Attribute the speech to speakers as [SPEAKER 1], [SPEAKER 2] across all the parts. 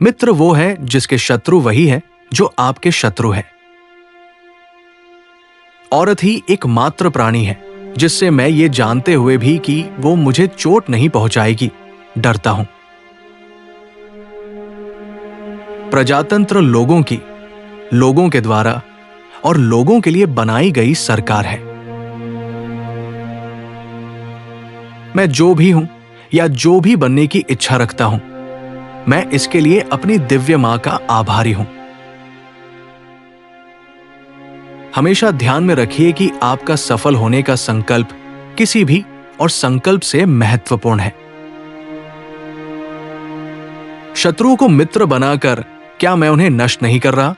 [SPEAKER 1] मित्र वो है जिसके शत्रु वही है जो आपके शत्रु है। औरत ही एकमात्र प्राणी है जिससे मैं ये जानते हुए भी कि वो मुझे चोट नहीं पहुंचाएगी डरता हूं। प्रजातंत्र लोगों के द्वारा और लोगों के लिए बनाई गई सरकार है। मैं जो भी हूं या जो भी बनने की इच्छा रखता हूं, मैं इसके लिए अपनी दिव्य मां का आभारी हूं। हमेशा ध्यान में रखिए कि आपका सफल होने का संकल्प किसी भी और संकल्प से महत्वपूर्ण है। शत्रुओं को मित्र बनाकर क्या मैं उन्हें नष्ट नहीं कर रहा?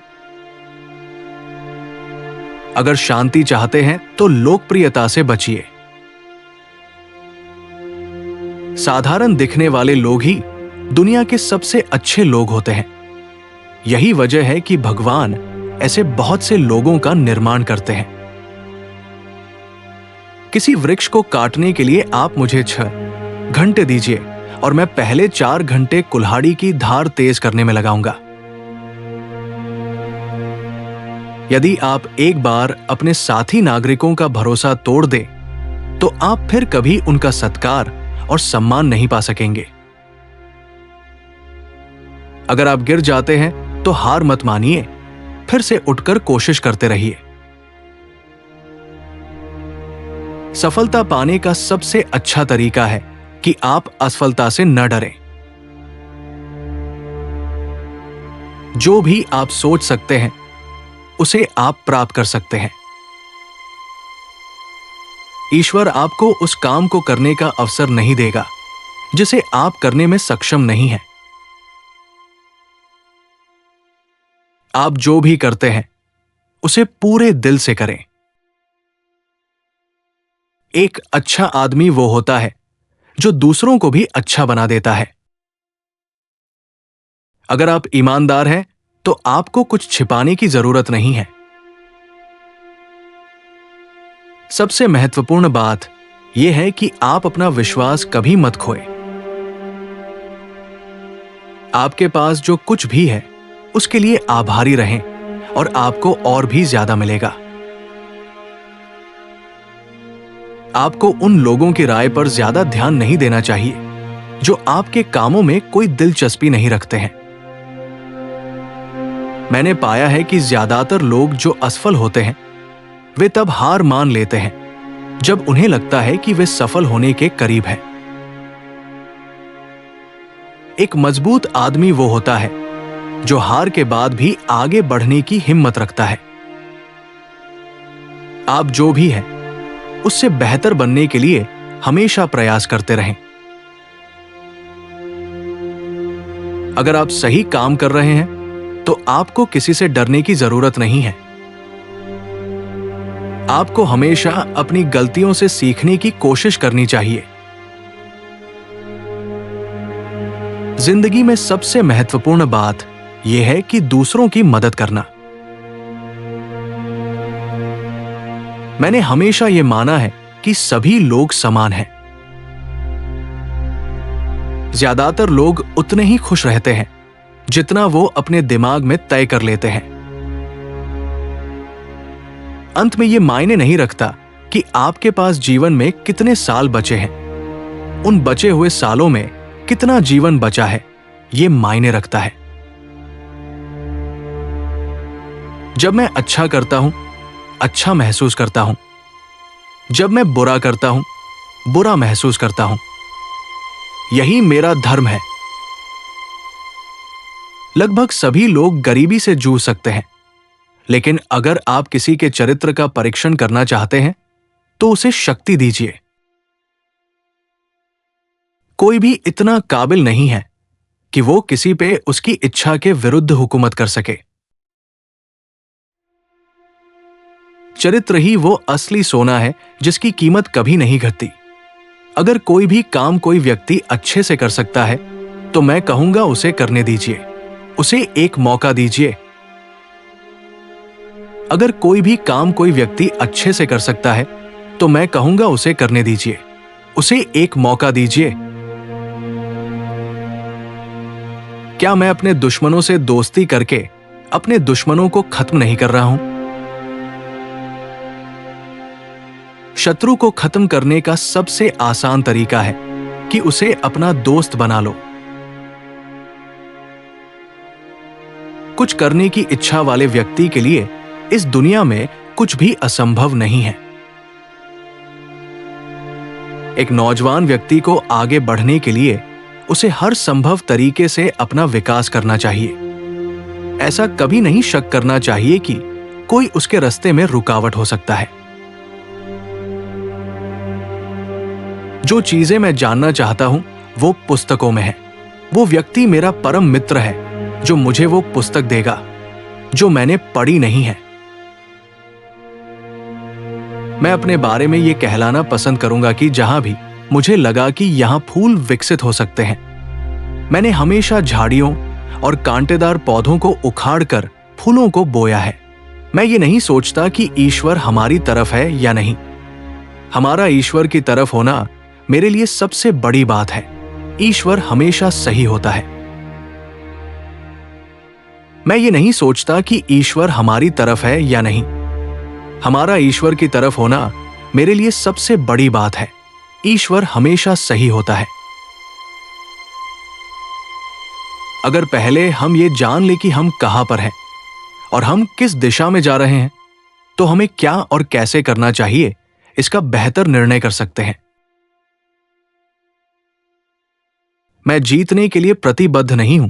[SPEAKER 1] अगर शांति चाहते हैं तो लोकप्रियता से बचिए। साधारण दिखने वाले लोग ही दुनिया के सबसे अच्छे लोग होते हैं। यही वजह है कि भगवान ऐसे बहुत से लोगों का निर्माण करते हैं। किसी वृक्ष को काटने के लिए आप मुझे 6 घंटे दीजिए और मैं पहले 4 घंटे कुल्हाड़ी की धार तेज करने में लगाऊंगा। यदि आप एक बार अपने साथी नागरिकों का भरोसा तोड़ दें, तो आप फिर कभी उनका सत्कार और सम्मान नहीं पा सकेंगे। अगर आप गिर जाते हैं तो हार मत मानिए, फिर से उठकर कोशिश करते रहिए। सफलता पाने का सबसे अच्छा तरीका है कि आप असफलता से न डरें। जो भी आप सोच सकते हैं उसे आप प्राप्त कर सकते हैं। ईश्वर आपको उस काम को करने का अवसर नहीं देगा जिसे आप करने में सक्षम नहीं हैं। आप जो भी करते हैं उसे पूरे दिल से करें। एक अच्छा आदमी वो होता है जो दूसरों को भी अच्छा बना देता है। अगर आप ईमानदार हैं तो आपको कुछ छिपाने की जरूरत नहीं है। सबसे महत्वपूर्ण बात यह है कि आप अपना विश्वास कभी मत खोएं। आपके पास जो कुछ भी है उसके लिए आभारी रहें और आपको और भी ज्यादा मिलेगा। आपको उन लोगों की राय पर ज्यादा ध्यान नहीं देना चाहिए जो आपके कामों में कोई दिलचस्पी नहीं रखते हैं। मैंने पाया है कि ज्यादातर लोग जो असफल होते हैं वे तब हार मान लेते हैं जब उन्हें लगता है कि वे सफल होने के करीब हैं। एक मजबूत आदमी वो होता है जो हार के बाद भी आगे बढ़ने की हिम्मत रखता है। आप जो भी हैं उससे बेहतर बनने के लिए हमेशा प्रयास करते रहें। अगर आप सही काम कर रहे हैं तो आपको किसी से डरने की जरूरत नहीं है। आपको हमेशा अपनी गलतियों से सीखने की कोशिश करनी चाहिए। जिंदगी में सबसे महत्वपूर्ण बात यह है कि दूसरों की मदद करना। मैंने हमेशा यह माना है कि सभी लोग समान हैं। ज्यादातर लोग उतने ही खुश रहते हैं जितना वो अपने दिमाग में तय कर लेते हैं। अंत में यह मायने नहीं रखता कि आपके पास जीवन में कितने साल बचे हैं। उन बचे हुए सालों में कितना जीवन बचा है यह मायने रखता है। जब मैं अच्छा करता हूं, अच्छा महसूस करता हूं। जब मैं बुरा करता हूं, बुरा महसूस करता हूं। यही मेरा धर्म है। लगभग सभी लोग गरीबी से जूझ सकते हैं, लेकिन अगर आप किसी के चरित्र का परीक्षण करना चाहते हैं तो उसे शक्ति दीजिए। कोई भी इतना काबिल नहीं है कि वो किसी पे उसकी इच्छा के विरुद्ध हुकूमत कर सके। चरित्र ही वो असली सोना है जिसकी कीमत कभी नहीं घटती। अगर कोई भी काम कोई व्यक्ति अच्छे से कर सकता है तो मैं कहूंगा उसे करने दीजिए, उसे एक मौका दीजिए। अगर कोई भी काम कोई व्यक्ति अच्छे से कर सकता है तो मैं कहूंगा उसे करने दीजिए, उसे एक मौका दीजिए। क्या मैं अपने दुश्मनों से दोस्ती करके अपने दुश्मनों को खत्म नहीं कर रहा हूं? शत्रु को खत्म करने का सबसे आसान तरीका है कि उसे अपना दोस्त बना लो। कुछ करने की इच्छा वाले व्यक्ति के लिए इस दुनिया में कुछ भी असंभव नहीं है। एक नौजवान व्यक्ति को आगे बढ़ने के लिए उसे हर संभव तरीके से अपना विकास करना चाहिए। ऐसा कभी नहीं शक करना चाहिए कि कोई उसके रास्ते में रुकावट हो सकता है। जो चीजें मैं जानना चाहता हूं वो पुस्तकों में है। वो व्यक्ति मेरा परम मित्र है जो मुझे वो पुस्तक देगा जो मैंने पढ़ी नहीं है। मैं अपने बारे में ये कहलाना पसंद करूंगा कि जहां भी मुझे लगा कि यहां फूल विकसित हो सकते हैं, मैंने हमेशा झाड़ियों और कांटेदार पौधों को उखाड़कर फूलों को बोया है। मैं ये नहीं सोचता कि ईश्वर हमारी तरफ है या नहीं। हमारा ईश्वर की तरफ होना मेरे लिए सबसे बड़ी बात है। ईश्वर हमेशा सही होता है। मैं ये नहीं सोचता कि ईश्वर हमारी तरफ है या नहीं। हमारा ईश्वर की तरफ होना मेरे लिए सबसे बड़ी बात है। ईश्वर हमेशा सही होता है। अगर पहले हम ये जान ले कि हम कहां पर हैं और हम किस दिशा में जा रहे हैं, तो हमें क्या और कैसे करना चाहिए इसका बेहतर निर्णय कर सकते हैं। मैं जीतने के लिए प्रतिबद्ध नहीं हूं,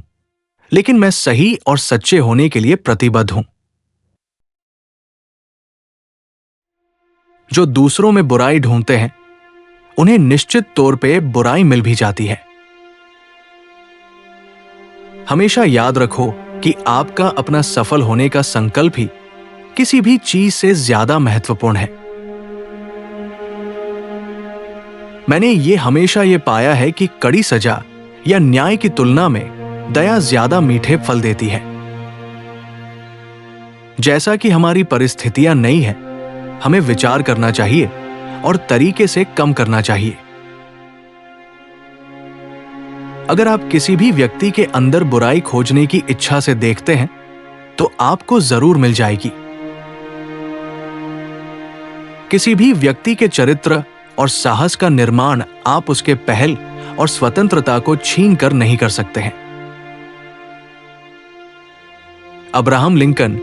[SPEAKER 1] लेकिन मैं सही और सच्चे होने के लिए प्रतिबद्ध हूं। जो दूसरों में बुराई ढूंढते हैं, उन्हें निश्चित तौर पे बुराई मिल भी जाती है। हमेशा याद रखो कि आपका अपना सफल होने का संकल्प ही किसी भी चीज से ज्यादा महत्वपूर्ण है। मैंने ये हमेशा ये पाया है कि कड़ी सजा या न्याय की तुलना में दया ज्यादा मीठे फल देती है। जैसा कि हमारी परिस्थितियां नई हैं, हमें विचार करना चाहिए और तरीके से कम करना चाहिए। अगर आप किसी भी व्यक्ति के अंदर बुराई खोजने की इच्छा से देखते हैं, तो आपको जरूर मिल जाएगी। किसी भी व्यक्ति के चरित्र और साहस का निर्माण आप उसके पहल और स्वतंत्रता को छीन कर नहीं कर सकते हैं। अब्राहम लिंकन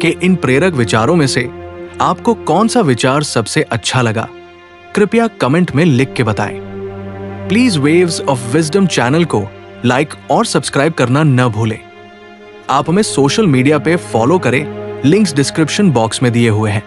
[SPEAKER 1] के इन प्रेरक विचारों में से आपको कौन सा विचार सबसे अच्छा लगा? कृपया कमेंट में लिख के बताएं। Please waves of wisdom channel को लाइक और सब्सक्राइब करना न भूलें। आप हमें सोशल मीडिया पे फॉलो करें, लिंक्स डिस्क्रिप्शन बॉक्स में दिए हुए हैं।